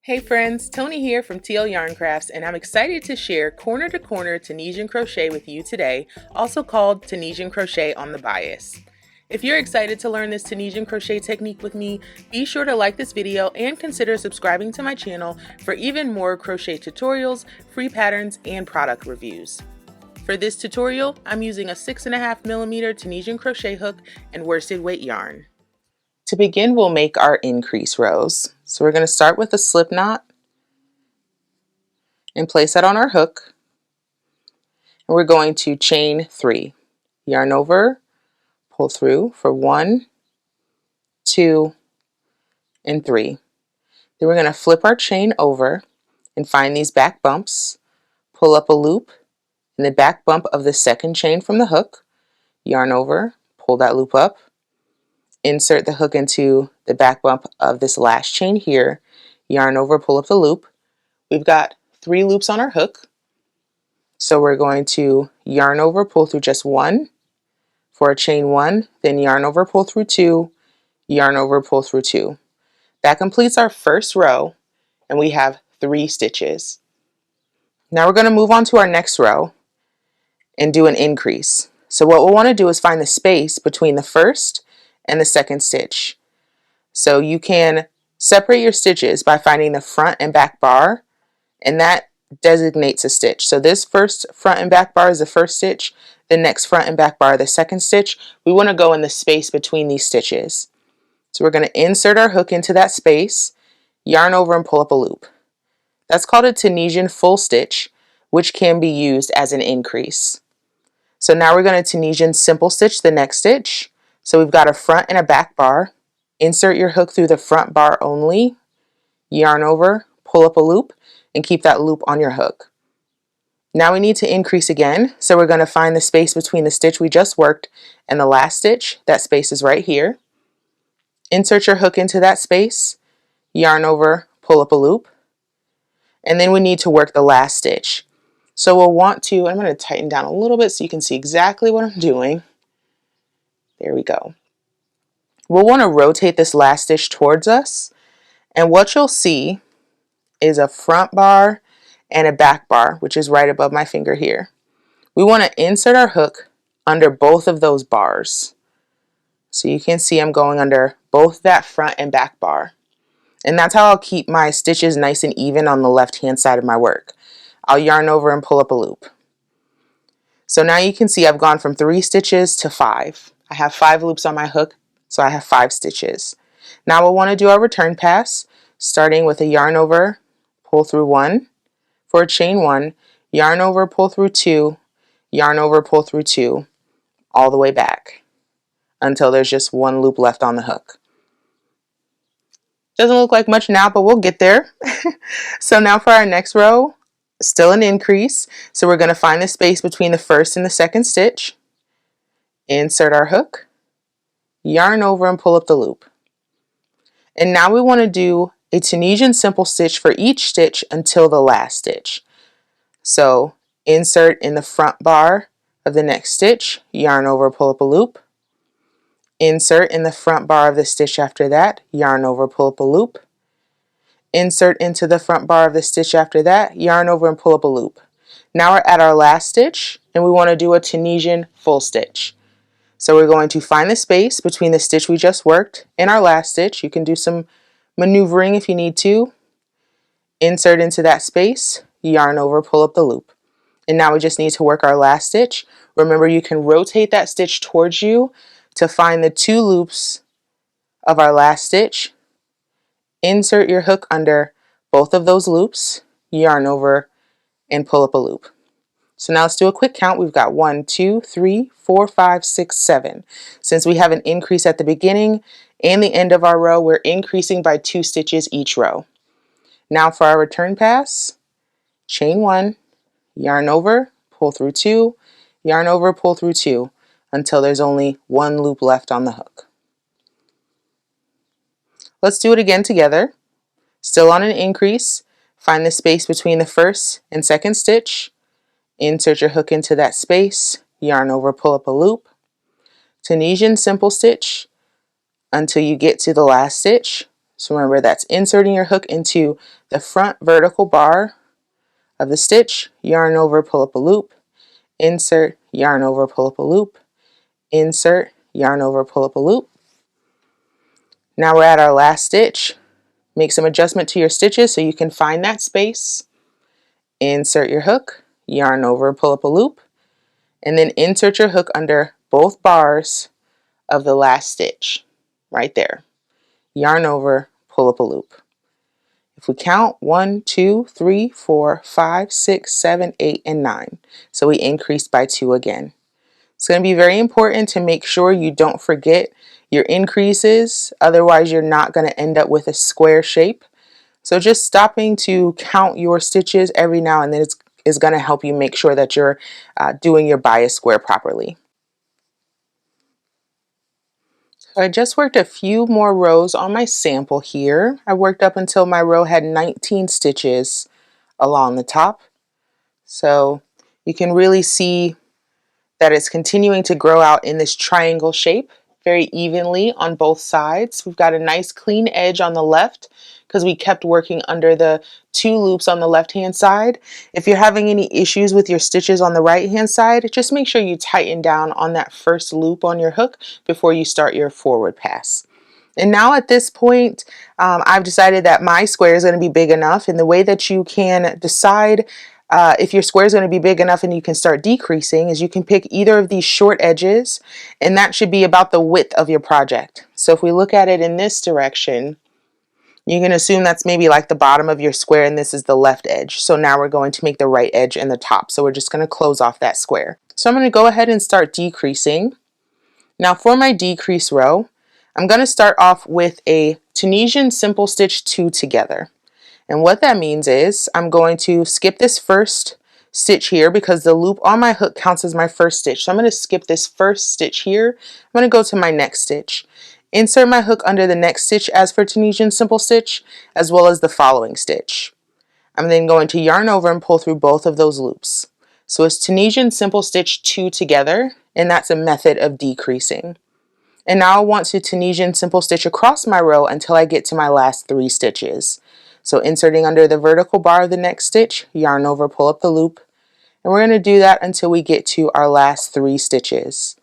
Hey friends, Tony here from TL Yarn Crafts, and I'm excited to share corner to corner Tunisian crochet with you today, also called Tunisian crochet on the bias. If you're excited to learn this Tunisian crochet technique with me, be sure to like this video and consider subscribing to my channel for even more crochet tutorials, free patterns, and product reviews. For this tutorial, I'm using a 6.5mm Tunisian crochet hook and worsted weight yarn. To begin, we'll make our increase rows. So we're going to start with a slip knot and place that on our hook. And we're going to chain 3. Yarn over, pull through for 1, 2, and 3. Then we're going to flip our chain over and find these back bumps. Pull up a loop in the back bump of the second chain from the hook. Yarn over, pull that loop up. Insert the hook into the back bump of this last chain here. Yarn over, pull up the loop. We've got 3 loops on our hook. So we're going to yarn over, pull through just 1 for a chain 1, then yarn over, pull through 2, yarn over, pull through 2. That completes our first row, and we have 3 stitches. Now we're going to move on to our next row and do an increase. So what we'll want to do is find the space between the first and the second stitch. So you can separate your stitches by finding the front and back bar, and that designates a stitch. So this first front and back bar is the first stitch, the next front and back bar the second stitch. We want to go in the space between these stitches. So we're going to insert our hook into that space, yarn over and pull up a loop. That's called a Tunisian full stitch, which can be used as an increase. So now we're going to Tunisian simple stitch the next stitch. So we've got a front and a back bar. Insert your hook through the front bar only, yarn over, pull up a loop, and keep that loop on your hook. Now we need to increase again, so we're going to find the space between the stitch we just worked and the last stitch. That space is right here. Insert your hook into that space, yarn over, pull up a loop, and then we need to work the last stitch. So we'll want to, I'm going to tighten down a little bit so you can see exactly what I'm doing. There we go. We'll want to rotate this last stitch towards us, and what you'll see is a front bar and a back bar, which is right above my finger here. We want to insert our hook under both of those bars. So you can see I'm going under both that front and back bar. And that's how I'll keep my stitches nice and even on the left hand side of my work. I'll yarn over and pull up a loop. So now you can see I've gone from 3 stitches to 5. I have 5 loops on my hook, so I have 5 stitches. Now we'll want to do our return pass, starting with a yarn over, pull through 1 for a chain 1, yarn over, pull through 2, yarn over, pull through 2, all the way back until there's just 1 loop left on the hook. Doesn't look like much now, but we'll get there. So now for our next row, still an increase. So we're going to find the space between the first and the second stitch, insert our hook, yarn over and pull up the loop. And now we want to do a Tunisian simple stitch for each stitch until the last stitch. So insert in the front bar of the next stitch, yarn over, pull up a loop. Insert in the front bar of the stitch after that, yarn over, pull up a loop. Insert into the front bar of the stitch after that, yarn over and pull up a loop. Now we're at our last stitch and we want to do a Tunisian full stitch. So we're going to find the space between the stitch we just worked and our last stitch. You can do some maneuvering if you need to. Insert into that space, yarn over, pull up the loop. And now we just need to work our last stitch. Remember, you can rotate that stitch towards you to find the 2 loops of our last stitch. Insert your hook under both of those loops, yarn over, and pull up a loop. So now let's do a quick count. We've got 1, 2, 3, 4, 5, 6, 7. Since we have an increase at the beginning and the end of our row, we're increasing by 2 stitches each row. Now for our return pass, chain 1, yarn over, pull through 2, yarn over, pull through 2, until there's only 1 loop left on the hook. Let's do it again together. Still on an increase, find the space between the first and second stitch, insert your hook into that space, yarn over, pull up a loop, Tunisian simple stitch until you get to the last stitch. So remember, that's inserting your hook into the front vertical bar of the stitch, yarn over, pull up a loop, insert, yarn over, pull up a loop, insert, yarn over, pull up a loop. Now we're at our last stitch. Make some adjustment to your stitches so you can find that space. Insert your hook, yarn over, pull up a loop, and then insert your hook under both bars of the last stitch, right there. Yarn over, pull up a loop. If we count 1, 2, 3, 4, 5, 6, 7, 8, and 9. So we increased by 2 again. It's going to be very important to make sure you don't forget your increases, otherwise you're not going to end up with a square shape. So just stopping to count your stitches every now and then is going to help you make sure that you're doing your bias square properly. So I just worked a few more rows on my sample here. I worked up until my row had 19 stitches along the top. So you can really see that it's continuing to grow out in this triangle shape very evenly on both sides. We've got a nice clean edge on the left because we kept working under the 2 loops on the left hand side. If you're having any issues with your stitches on the right hand side, just make sure you tighten down on that first loop on your hook before you start your forward pass. And now at this point, I've decided that my square is going to be big enough, and the way that you can decide if your square is going to be big enough and you can start decreasing is you can pick either of these short edges, and that should be about the width of your project. So if we look at it in this direction, you can assume that's maybe like the bottom of your square and this is the left edge. So now we're going to make the right edge in the top. So we're just going to close off that square. So I'm going to go ahead and start decreasing. Now for my decrease row, I'm going to start off with a Tunisian simple stitch 2 together. And what that means is I'm going to skip this first stitch here because the loop on my hook counts as my first stitch. So I'm going to skip this first stitch here. I'm going to go to my next stitch. Insert my hook under the next stitch as for Tunisian simple stitch, as well as the following stitch. I'm then going to yarn over and pull through both of those loops. So it's Tunisian simple stitch 2 together, and that's a method of decreasing. And now I want to Tunisian simple stitch across my row until I get to my last 3 stitches. So inserting under the vertical bar of the next stitch, yarn over, pull up the loop, and we're going to do that until we get to our last 3 stitches.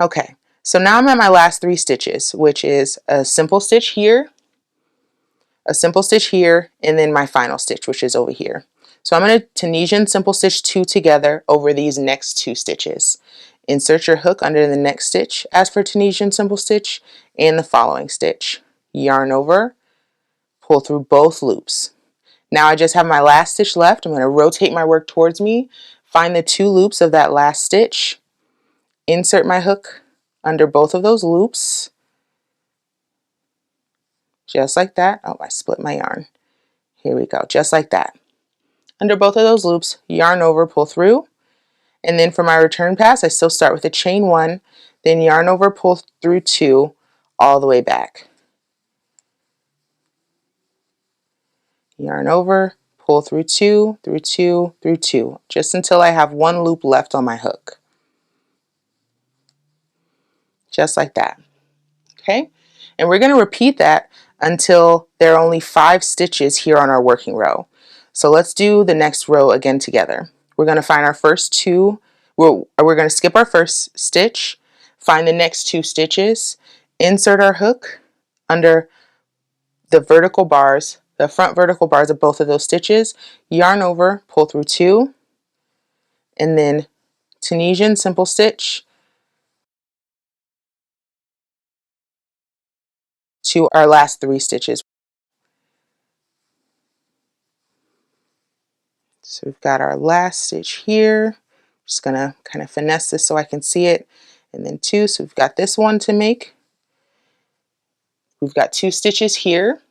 Okay, so now I'm at my last 3 stitches, which is a simple stitch here, a simple stitch here, and then my final stitch, which is over here. So I'm going to Tunisian simple stitch 2 together over these next 2 stitches. Insert your hook under the next stitch as for Tunisian simple stitch and the following stitch. Yarn over, pull through both loops. Now I just have my last stitch left. I'm going to rotate my work towards me, find the 2 loops of that last stitch, insert my hook under both of those loops, just like that. Oh, I split my yarn. Here we go, just like that. Under both of those loops, yarn over, pull through, and then for my return pass, I still start with a chain 1, then yarn over, pull through 2, all the way back. Yarn over, pull through 2, through 2, through 2, just until I have 1 loop left on my hook. Just like that. Okay, and we're going to repeat that until there are only 5 stitches here on our working row. So let's do the next row again together. We're going to find our first 2, we're going to skip our first stitch, find the next 2 stitches, insert our hook under the vertical bars, the front vertical bars of both of those stitches, yarn over, pull through 2, and then Tunisian simple stitch to our last 3 stitches. So we've got our last stitch here. Just gonna kind of finesse this so I can see it, and then 2. So we've got this one to make. We've got 2 stitches here.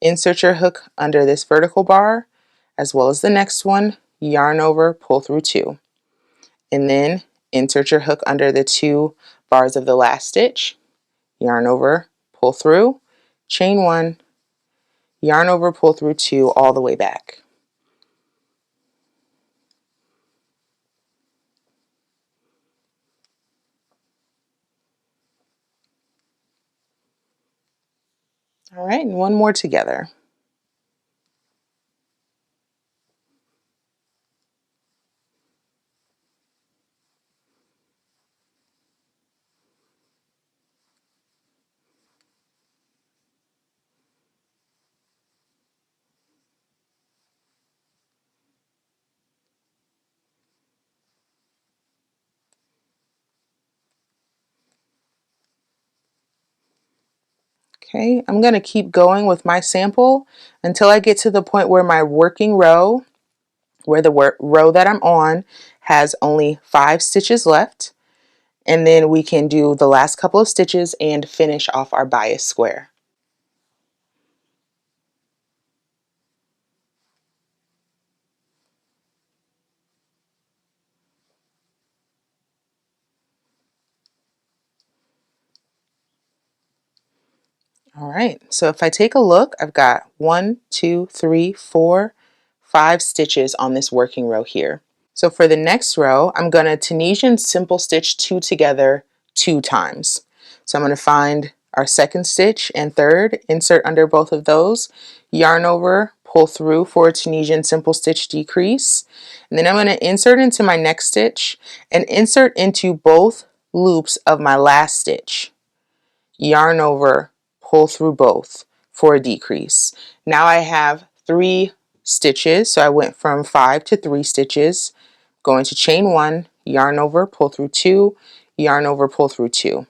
Insert your hook under this vertical bar as well as the next one, yarn over, pull through 2, and then insert your hook under the 2 bars of the last stitch, yarn over, pull through, chain 1, yarn over, pull through 2, all the way back. All right, and one more together. Okay, I'm going to keep going with my sample until I get to the point where my working row, where the row that I'm on has only 5 stitches left. And then we can do the last couple of stitches and finish off our bias square. All right, so if I take a look, I've got 1, 2, 3, 4, 5 stitches on this working row here. So for the next row, I'm going to Tunisian simple stitch 2 together 2 times. So I'm going to find our second stitch and third, insert under both of those, yarn over, pull through for a Tunisian simple stitch decrease, and then I'm going to insert into my next stitch and insert into both loops of my last stitch, yarn over, pull through both for a decrease. Now I have 3 stitches, so I went from 5 to 3 stitches. Going to chain 1, yarn over, pull through 2, yarn over, pull through 2.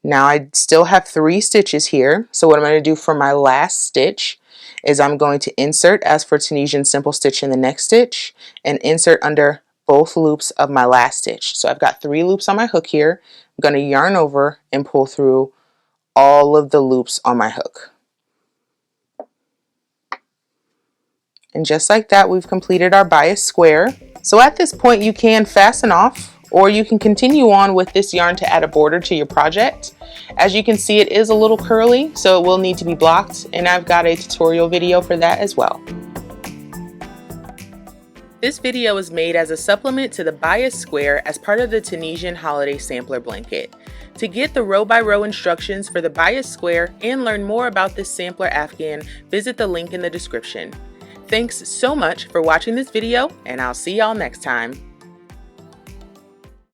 Now I still have 3 stitches here, so what I'm going to do for my last stitch is I'm going to insert as for Tunisian simple stitch in the next stitch and insert under both loops of my last stitch. So I've got 3 loops on my hook here. I'm going to yarn over and pull through all of the loops on my hook. And just like that, we've completed our bias square. So at this point you can fasten off, or you can continue on with this yarn to add a border to your project. As you can see, it is a little curly, so it will need to be blocked, and I've got a tutorial video for that as well. This video is made as a supplement to the bias square as part of the Tunisian holiday sampler blanket. To get the row by row instructions for the bias square and learn more about this sampler afghan, visit the link in the description. Thanks so much for watching this video, and I'll see y'all next time.